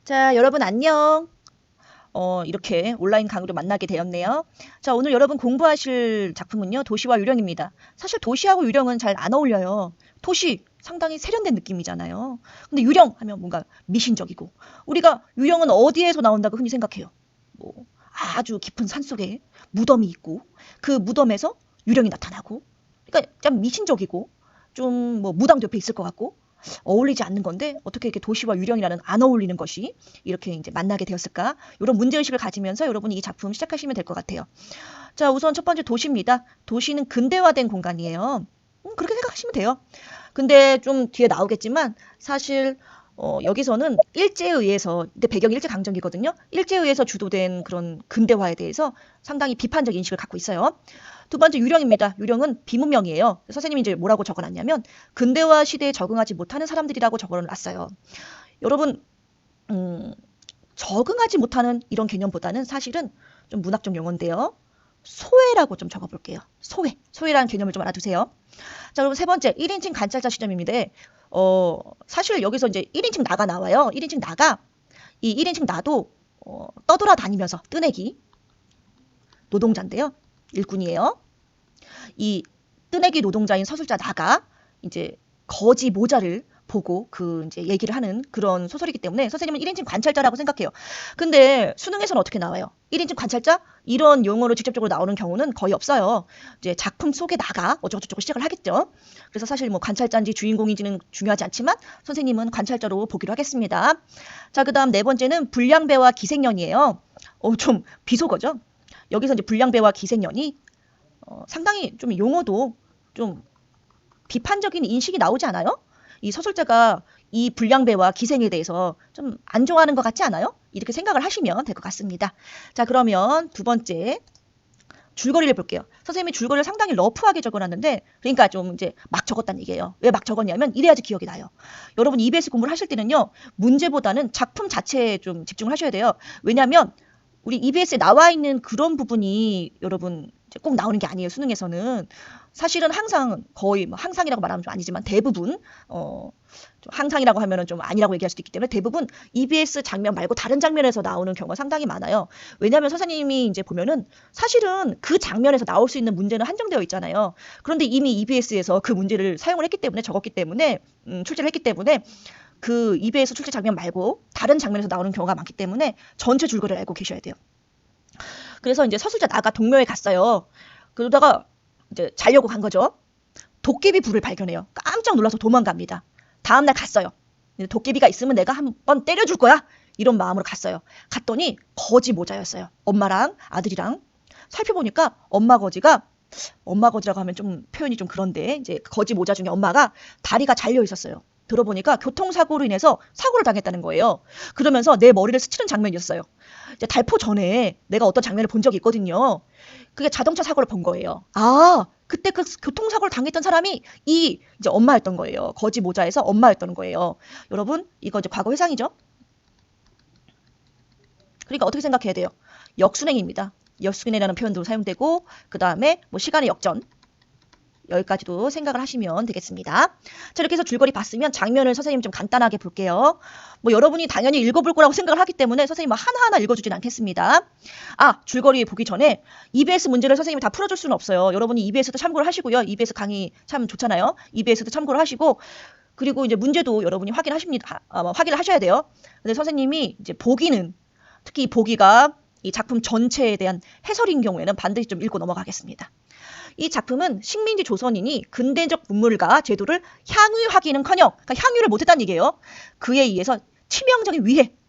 자, 여러분 안녕. 이렇게 온라인 강의로 만나게 되었네요. 자, 오늘 여러분 공부하실 작품은요, 도시와 유령입니다. 사실 도시하고 유령은 잘 안 어울려요. 도시 상당히 세련된 느낌이잖아요. 근데 유령 하면 뭔가 미신적이고, 우리가 유령은 어디에서 나온다고 흔히 생각해요? 뭐 아주 깊은 산속에 무덤이 있고, 그 무덤에서 유령이 나타나고, 그러니까 좀 미신적이고, 좀 뭐 무당도 옆에 있을 것 같고, 어울리지 않는 건데 어떻게 이렇게 도시와 유령이라는 안 어울리는 것이 이렇게 이제 만나게 되었을까? 이런 문제의식을 가지면서 여러분이 이 작품 시작하시면 될 것 같아요. 자, 우선 첫 번째 도시입니다. 도시는 근대화된 공간이에요. 그렇게 생각하시면 돼요. 근데 좀 뒤에 나오겠지만 사실 여기서는 일제에 의해서, 근데 배경이 일제강점기거든요. 일제에 의해서 주도된 그런 근대화에 대해서 상당히 비판적 인식을 갖고 있어요. 두 번째 유령입니다. 유령은 비문명이에요. 선생님이 이제 뭐라고 적어놨냐면 근대화 시대에 적응하지 못하는 사람들이라고 적어놨어요. 여러분 적응하지 못하는 이런 개념보다는 사실은 좀 문학적 용어인데요. 소외라고 좀 적어볼게요. 소외. 소외라는 개념을 좀 알아두세요. 자, 그럼 세 번째 1인칭 관찰자 시점입니다. 사실 여기서 이제 1인칭 나가 나와요. 1인칭 나가. 이 1인칭 나도 떠돌아다니면서 뜨내기 노동자인데요. 일꾼이에요. 이 뜨내기 노동자인 서술자 나가 이제 거지 모자를 보고 그 이제 얘기를 하는 그런 소설이기 때문에 선생님은 1인칭 관찰자라고 생각해요. 근데 수능에서는 어떻게 나와요? 1인칭 관찰자? 이런 용어로 직접적으로 나오는 경우는 거의 없어요. 이제 작품 속에 나가 어쩌고저쩌고 시작을 하겠죠. 그래서 사실 뭐 관찰자인지 주인공인지는 중요하지 않지만 선생님은 관찰자로 보기로 하겠습니다. 자, 그다음 네 번째는 불량배와 기생년이에요. 좀 비속어죠. 여기서 이제 불량배와 기생년이 상당히 좀 용어도 좀 비판적인 인식이 나오지 않아요? 이 서술자가 이 불량배와 기생에 대해서 좀 안 좋아하는 것 같지 않아요? 이렇게 생각을 하시면 될 것 같습니다. 자, 그러면 두 번째 줄거리를 볼게요. 선생님이 줄거리를 상당히 러프하게 적어놨는데, 그러니까 좀 이제 막 적었다는 얘기예요. 왜 막 적었냐면 이래야지 기억이 나요. 여러분 EBS 공부를 하실 때는요, 문제보다는 작품 자체에 좀 집중을 하셔야 돼요. 왜냐하면 우리 EBS에 나와 있는 그런 부분이 여러분 꼭 나오는 게 아니에요. 수능에서는 사실은 항상 거의 뭐 항상이라고 말하면 좀 아니지만 대부분 좀 항상이라고 하면은 좀 아니라고 얘기할 수도 있기 때문에 대부분 EBS 장면 말고 다른 장면에서 나오는 경우가 상당히 많아요. 왜냐하면 선생님이 이제 보면은 사실은 그 장면에서 나올 수 있는 문제는 한정되어 있잖아요. 그런데 이미 EBS에서 그 문제를 사용을 했기 때문에 적었기 때문에 출제를 했기 때문에 그 EBS 출제 장면 말고 다른 장면에서 나오는 경우가 많기 때문에 전체 줄거리를 알고 계셔야 돼요. 그래서 이제 서술자 나가 동묘에 갔어요. 그러다가 이제 자려고 간 거죠. 도깨비 불을 발견해요. 깜짝 놀라서 도망갑니다. 다음날 갔어요. 도깨비가 있으면 내가 한번 때려줄 거야. 이런 마음으로 갔어요. 갔더니 거지 모자였어요. 엄마랑 아들이랑. 살펴보니까 엄마 거지라고 하면 좀 표현이 좀 그런데 이제 거지 모자 중에 엄마가 다리가 잘려 있었어요. 들어보니까 교통사고로 인해서 사고를 당했다는 거예요. 그러면서 내 머리를 스치는 장면이었어요. 이제 달포 전에 내가 어떤 장면을 본 적이 있거든요. 그게 자동차 사고를 본 거예요. 아, 그때 그 교통사고를 당했던 사람이 이제 엄마였던 거예요. 거지 모자에서 엄마였던 거예요. 여러분, 이거 이제 과거 회상이죠? 그러니까 어떻게 생각해야 돼요? 역순행입니다. 역순행이라는 표현도 사용되고, 그 다음에 뭐 시간의 역전. 여기까지도 생각을 하시면 되겠습니다. 자, 이렇게 해서 줄거리 봤으면 장면을 선생님 좀 간단하게 볼게요. 뭐 여러분이 당연히 읽어볼 거라고 생각을 하기 때문에 선생님 하나하나 읽어주진 않겠습니다. 줄거리 보기 전에 EBS 문제를 선생님이 다 풀어줄 수는 없어요. 여러분이 EBS도 참고를 하시고요. EBS 강의 참 좋잖아요. EBS도 참고를 하시고, 그리고 이제 문제도 여러분이 확인을 하셔야 돼요. 근데 선생님이 이제 보기는, 특히 보기가 이 작품 전체에 대한 해설인 경우에는 반드시 좀 읽고 넘어가겠습니다. 이 작품은 식민지 조선인이 근대적 문물과 제도를 향유하기는커녕, 그러니까 향유를 못했다는 얘기예요. 그에 의해서 치명적인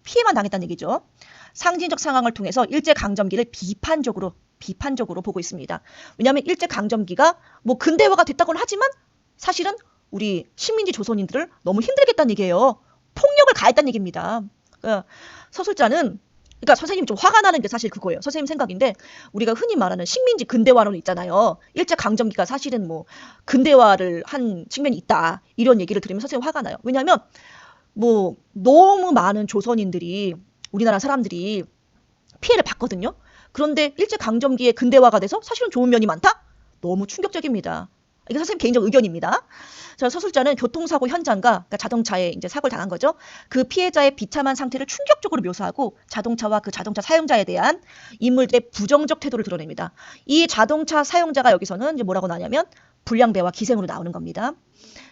피해만 당했다는 얘기죠. 상징적 상황을 통해서 일제강점기를 비판적으로 보고 있습니다. 왜냐하면 일제강점기가 뭐 근대화가 됐다고는 하지만 사실은 우리 식민지 조선인들을 너무 힘들게 했다는 얘기예요. 폭력을 가했다는 얘기입니다. 서술자는, 그러니까 선생님 좀 화가 나는 게 사실 그거예요. 선생님 생각인데 우리가 흔히 말하는 식민지 근대화론 있잖아요. 일제강점기가 사실은 뭐 근대화를 한 측면이 있다. 이런 얘기를 들으면 선생님 화가 나요. 왜냐하면 뭐 너무 많은 조선인들이, 우리나라 사람들이 피해를 봤거든요. 그런데 일제강점기에 근대화가 돼서 사실은 좋은 면이 많다? 너무 충격적입니다. 이게 선생님 개인적 의견입니다. 자, 서술자는 교통사고 현장과 그러니까 자동차에 이제 사고를 당한 거죠. 그 피해자의 비참한 상태를 충격적으로 묘사하고 자동차와 그 자동차 사용자에 대한 인물들의 부정적 태도를 드러냅니다. 이 자동차 사용자가 여기서는 이제 뭐라고 나냐면 불량배와 기생으로 나오는 겁니다.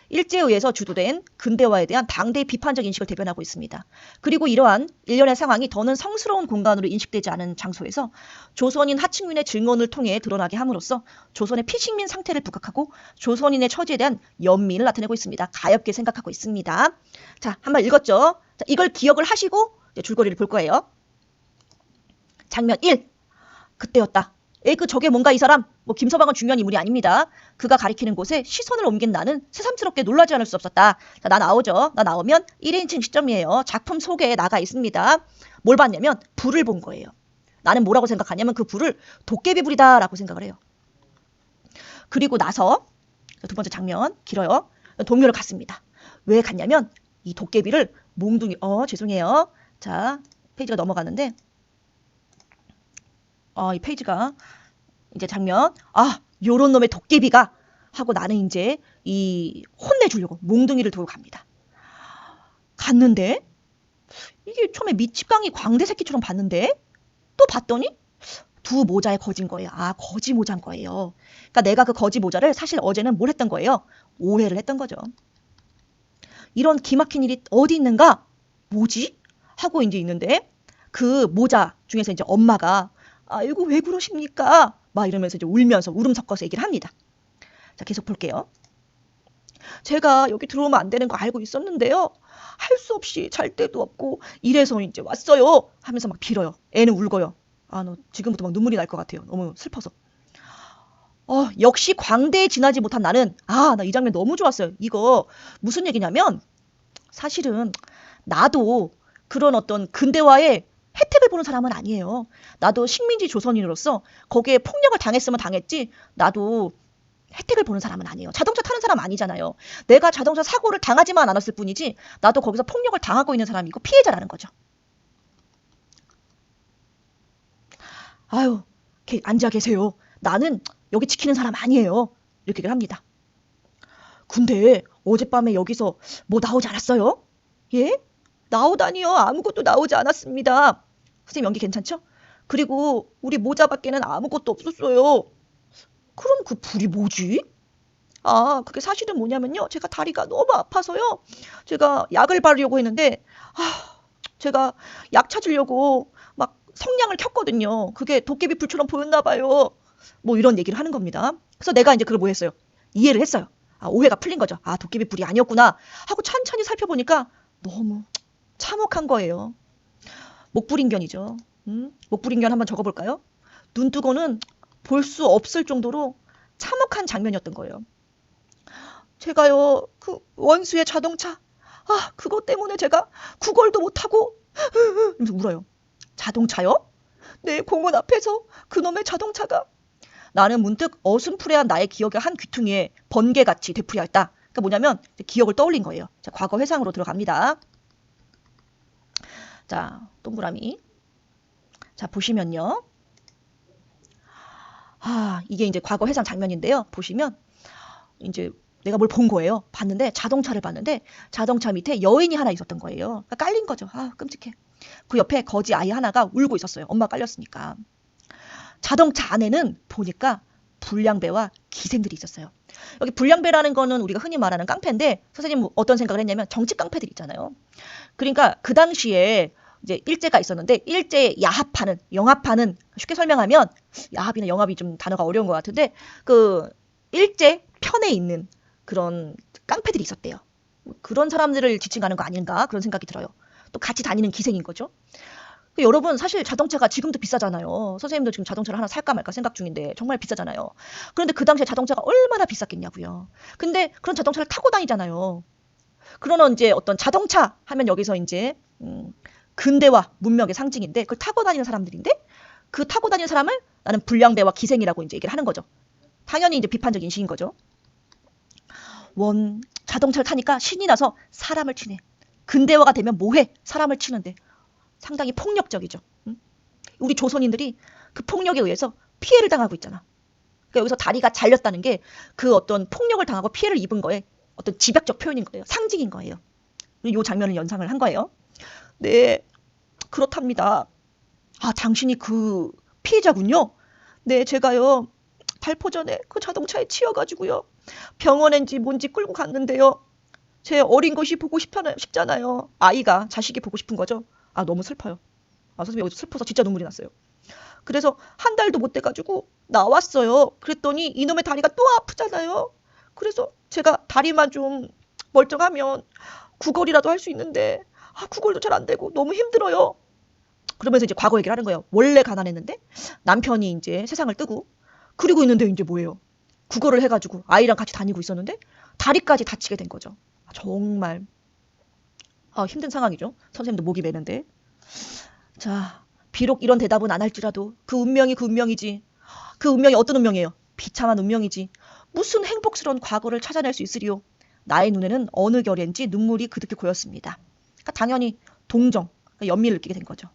일제에 의해서 주도된 근대화에 대한 당대의 비판적 인식을 대변하고 있습니다. 그리고 이러한 일련의 상황이 더는 성스러운 공간으로 인식되지 않은 장소에서 조선인 하층민의 증언을 통해 드러나게 함으로써 조선의 피식민 상태를 부각하고 조선인의 처지에 대한 연민을 나타내고 있습니다. 가엾게 생각하고 있습니다. 자, 한번 읽었죠? 자, 이걸 기억을 하시고 이제 줄거리를 볼 거예요. 장면 1. 그때였다. 그 저게 뭔가 이 사람 김서방은 중요한 인물이 아닙니다. 그가 가리키는 곳에 시선을 옮긴 나는 새삼스럽게 놀라지 않을 수 없었다. 자, 나 나오죠. 나 나오면 1인칭 시점이에요. 작품 소개에 나가 있습니다. 뭘 봤냐면 불을 본 거예요. 나는 뭐라고 생각하냐면 그 불을 도깨비 불이다 라고 생각을 해요. 그리고 나서 두 번째 장면 길어요. 동묘를 갔습니다. 왜 갔냐면 이 도깨비를 몽둥이 죄송해요. 자, 페이지가 넘어가는데 이 페이지가 이제 장면 요런 놈의 도깨비가 하고 나는 이제 이 혼내주려고 몽둥이를 들고 갑니다. 갔는데 이게 처음에 밑집강이 광대 새끼처럼 봤는데 또 봤더니 두 모자에 거진 거예요. 거지 모자인 거예요. 그러니까 내가 그 거지 모자를 사실 어제는 뭘 했던 거예요? 오해를 했던 거죠. 이런 기막힌 일이 어디 있는가? 뭐지? 하고 이제 있는데 그 모자 중에서 이제 엄마가 아이고 왜 그러십니까? 막 이러면서 이제 울면서 울음 섞어서 얘기를 합니다. 자, 계속 볼게요. 제가 여기 들어오면 안 되는 거 알고 있었는데요. 할 수 없이 잘 데도 없고 이래서 이제 왔어요. 하면서 막 빌어요. 애는 울고요. 너 지금부터 막 눈물이 날 것 같아요. 너무 슬퍼서. 역시 광대에 지나지 못한 나는 나 이 장면 너무 좋았어요. 이거 무슨 얘기냐면 사실은 나도 그런 어떤 근대화의 혜택을 보는 사람은 아니에요. 나도 식민지 조선인으로서 거기에 폭력을 당했으면 당했지 나도 혜택을 보는 사람은 아니에요. 자동차 타는 사람 아니잖아요. 내가 자동차 사고를 당하지만 않았을 뿐이지 나도 거기서 폭력을 당하고 있는 사람이고 피해자라는 거죠. 아유, 앉아 계세요. 나는 여기 지키는 사람 아니에요. 이렇게 얘기를 합니다. 근데 어젯밤에 여기서 뭐 나오지 않았어요? 예? 나오다니요. 아무것도 나오지 않았습니다. 선생님 연기 괜찮죠? 그리고 우리 모자밖에는 아무것도 없었어요. 그럼 그 불이 뭐지? 그게 사실은 뭐냐면요. 제가 다리가 너무 아파서요. 제가 약을 바르려고 했는데 제가 약 찾으려고 막 성냥을 켰거든요. 그게 도깨비 불처럼 보였나 봐요. 뭐 이런 얘기를 하는 겁니다. 그래서 내가 이제 그걸 뭐 했어요? 이해를 했어요. 오해가 풀린 거죠. 도깨비 불이 아니었구나 하고 천천히 살펴보니까 너무 참혹한 거예요. 목불인견이죠. 목불인견 한번 적어볼까요? 눈뜨고는 볼 수 없을 정도로 참혹한 장면이었던 거예요. 제가요, 그 원수의 자동차, 그것 때문에 제가 구걸도 못하고 이러면서 울어요. 자동차요? 내 공원 앞에서 그놈의 자동차가 나는 문득 어슴푸레한 나의 기억의 한 귀퉁이에 번개같이 되풀이했다. 그러니까 뭐냐면 기억을 떠올린 거예요. 자, 과거 회상으로 들어갑니다. 자, 동그라미. 자, 보시면요. 이게 이제 과거 회상 장면인데요. 보시면 이제 내가 뭘 본 거예요. 봤는데 자동차를 봤는데 자동차 밑에 여인이 하나 있었던 거예요. 그러니까 깔린 거죠. 끔찍해. 그 옆에 거지 아이 하나가 울고 있었어요. 엄마 깔렸으니까. 자동차 안에는 보니까 불량배와 기생들이 있었어요. 여기 불량배라는 거는 우리가 흔히 말하는 깡패인데 선생님 어떤 생각을 했냐면 정치 깡패들 있잖아요. 그러니까 그 당시에 이제 일제가 있었는데 일제 야합하는 영합하는 쉽게 설명하면 야합이나 영합이 좀 단어가 어려운 것 같은데 그 일제 편에 있는 그런 깡패들이 있었대요. 그런 사람들을 지칭하는 거 아닌가 그런 생각이 들어요. 또 같이 다니는 기생인 거죠. 여러분 사실 자동차가 지금도 비싸잖아요. 선생님도 지금 자동차를 하나 살까 말까 생각 중인데 정말 비싸잖아요. 그런데 그 당시에 자동차가 얼마나 비쌌겠냐고요. 근데 그런 자동차를 타고 다니잖아요. 그러는 이제 어떤 자동차 하면 여기서 이제 근대화 문명의 상징인데 그걸 타고 다니는 사람들인데 그 타고 다니는 사람을 나는 불량배와 기생이라고 이제 얘기를 하는 거죠. 당연히 이제 비판적 인식인 거죠. 자동차를 타니까 신이 나서 사람을 치네. 근대화가 되면 뭐해? 사람을 치는데 상당히 폭력적이죠. 우리 조선인들이 그 폭력에 의해서 피해를 당하고 있잖아. 그러니까 여기서 다리가 잘렸다는 게 그 어떤 폭력을 당하고 피해를 입은 거에 어떤 집약적 표현인 거예요. 상징인 거예요. 이 장면을 연상을 한 거예요. 네, 그렇답니다. 아, 당신이 그 피해자군요. 네, 제가요 발포 전에 그 자동차에 치여가지고요 병원인지 뭔지 끌고 갔는데요. 제 어린 것이 보고 싶잖아요. 아이가 자식이 보고 싶은 거죠. 아, 너무 슬퍼요. 아, 선생님 여기서 슬퍼서 진짜 눈물이 났어요. 그래서 한 달도 못 돼가지고 나왔어요. 그랬더니 이놈의 다리가 또 아프잖아요. 그래서 제가 다리만 좀 멀쩡하면 구걸이라도 할 수 있는데 구걸도 잘 안 되고 너무 힘들어요. 그러면서 이제 과거 얘기를 하는 거예요. 원래 가난했는데 남편이 이제 세상을 뜨고 그리고 있는데 이제 뭐예요? 구걸을 해가지고 아이랑 같이 다니고 있었는데 다리까지 다치게 된 거죠. 정말 힘든 상황이죠. 선생님도 목이 메는데. 자, 비록 이런 대답은 안 할지라도 그 운명이 그 운명이지. 그 운명이 어떤 운명이에요? 비참한 운명이지. 무슨 행복스러운 과거를 찾아낼 수 있으리요. 나의 눈에는 어느 결인지 눈물이 그득히 고였습니다. 그러니까 당연히 동정, 연민을 느끼게 된 거죠.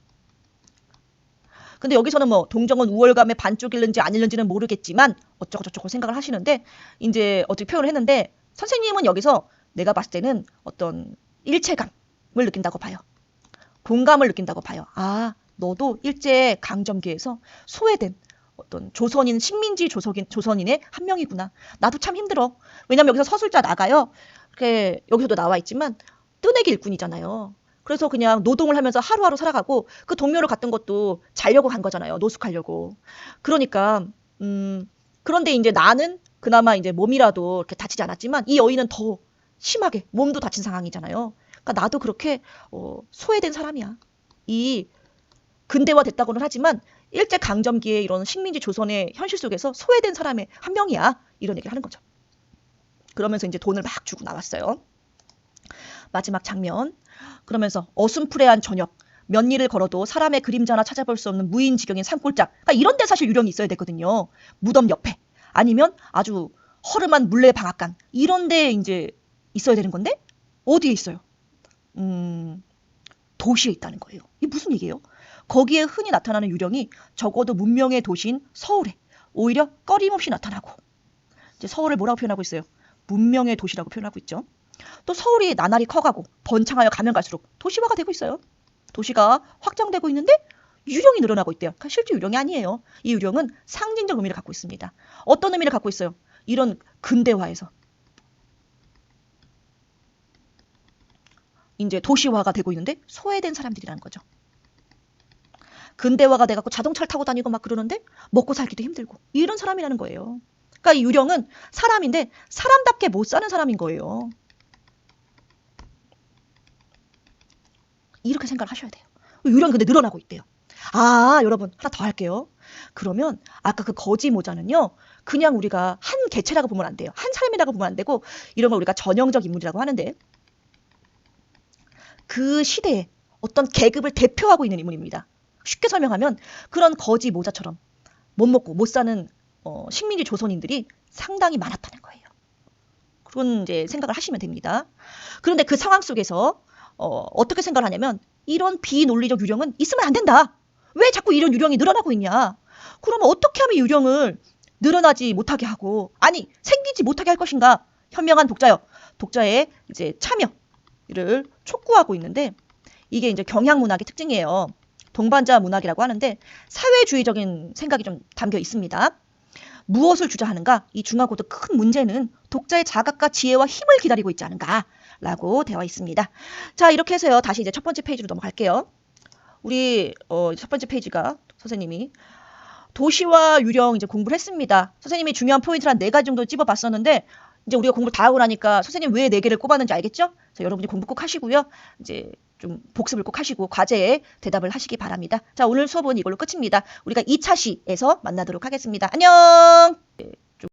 근데 여기서는 뭐 동정은 우월감의 반쪽일는지 아닐는지는 모르겠지만 어쩌고 저쩌고 생각을 하시는데 이제 어떻게 표현을 했는데 선생님은 여기서 내가 봤을 때는 어떤 일체감을 느낀다고 봐요. 공감을 느낀다고 봐요. 아, 너도 일제 강점기에서 소외된 어떤 조선인, 식민지 조선인의 한 명이구나. 나도 참 힘들어. 왜냐면 여기서 서술자 나가요. 여기서도 나와 있지만 뜨내기 일꾼이잖아요. 그래서 그냥 노동을 하면서 하루하루 살아가고 그 동묘를 갔던 것도 자려고 간 거잖아요. 노숙하려고. 그러니까 그런데 이제 나는 그나마 이제 몸이라도 이렇게 다치지 않았지만 이 여인은 더 심하게 몸도 다친 상황이잖아요. 그러니까 나도 그렇게 소외된 사람이야. 이 근대화 됐다고는 하지만 일제 강점기에 이런 식민지 조선의 현실 속에서 소외된 사람의 한 명이야. 이런 얘기를 하는 거죠. 그러면서 이제 돈을 막 주고 나왔어요. 마지막 장면. 그러면서 어슴푸레한 저녁, 몇 리를 걸어도 사람의 그림자나 찾아볼 수 없는 무인지경인 산골짝. 그러니까 이런 데 사실 유령이 있어야 되거든요. 무덤 옆에. 아니면 아주 허름한 물레 방앗간. 이런 데 이제 있어야 되는 건데 어디에 있어요? 도시에 있다는 거예요. 이게 무슨 얘기예요? 거기에 흔히 나타나는 유령이 적어도 문명의 도시인 서울에 오히려 꺼림없이 나타나고 이제 서울을 뭐라고 표현하고 있어요? 문명의 도시라고 표현하고 있죠. 또 서울이 나날이 커가고 번창하여 가면 갈수록 도시화가 되고 있어요. 도시가 확장되고 있는데 유령이 늘어나고 있대요. 그러니까 실제 유령이 아니에요. 이 유령은 상징적 의미를 갖고 있습니다. 어떤 의미를 갖고 있어요? 이런 근대화에서 이제 도시화가 되고 있는데 소외된 사람들이라는 거죠. 근대화가 돼갖고 자동차를 타고 다니고 막 그러는데 먹고 살기도 힘들고 이런 사람이라는 거예요. 그러니까 이 유령은 사람인데 사람답게 못 사는 사람인 거예요. 이렇게 생각을 하셔야 돼요. 유령이 근데 늘어나고 있대요. 아, 여러분 하나 더 할게요. 그러면 아까 그 거지 모자는요. 그냥 우리가 한 개체라고 보면 안 돼요. 한 사람이라고 보면 안 되고 이런 걸 우리가 전형적 인물이라고 하는데 그 시대에 어떤 계급을 대표하고 있는 인물입니다. 쉽게 설명하면 그런 거지 모자처럼 못 먹고 못 사는 식민지 조선인들이 상당히 많았다는 거예요. 그런 이제 생각을 하시면 됩니다. 그런데 그 상황 속에서 어떻게 생각을 하냐면 이런 비논리적 유령은 있으면 안 된다. 왜 자꾸 이런 유령이 늘어나고 있냐. 그러면 어떻게 하면 유령을 늘어나지 못하게 하고 아니 생기지 못하게 할 것인가. 현명한 독자요. 독자의 이제 참여를 촉구하고 있는데 이게 이제 경향문학의 특징이에요. 동반자 문학이라고 하는데 사회주의적인 생각이 좀 담겨 있습니다. 무엇을 주장하는가? 이 중하고도 큰 문제는 독자의 자각과 지혜와 힘을 기다리고 있지 않은가라고 되어 있습니다. 자, 이렇게 해서요. 다시 이제 첫 번째 페이지로 넘어갈게요. 우리 첫 번째 페이지가 선생님이 도시와 유령 이제 공부를 했습니다. 선생님이 중요한 포인트를 한 4가지 정도 찝어봤었는데 이제 우리가 공부를 다 하고 나니까 선생님 왜 4개를 꼽았는지 알겠죠? 자, 여러분이 공부 꼭 하시고요. 이제 좀 복습을 꼭 하시고 과제에 대답을 하시기 바랍니다. 자, 오늘 수업은 이걸로 끝입니다. 우리가 2차 시에서 만나도록 하겠습니다. 안녕!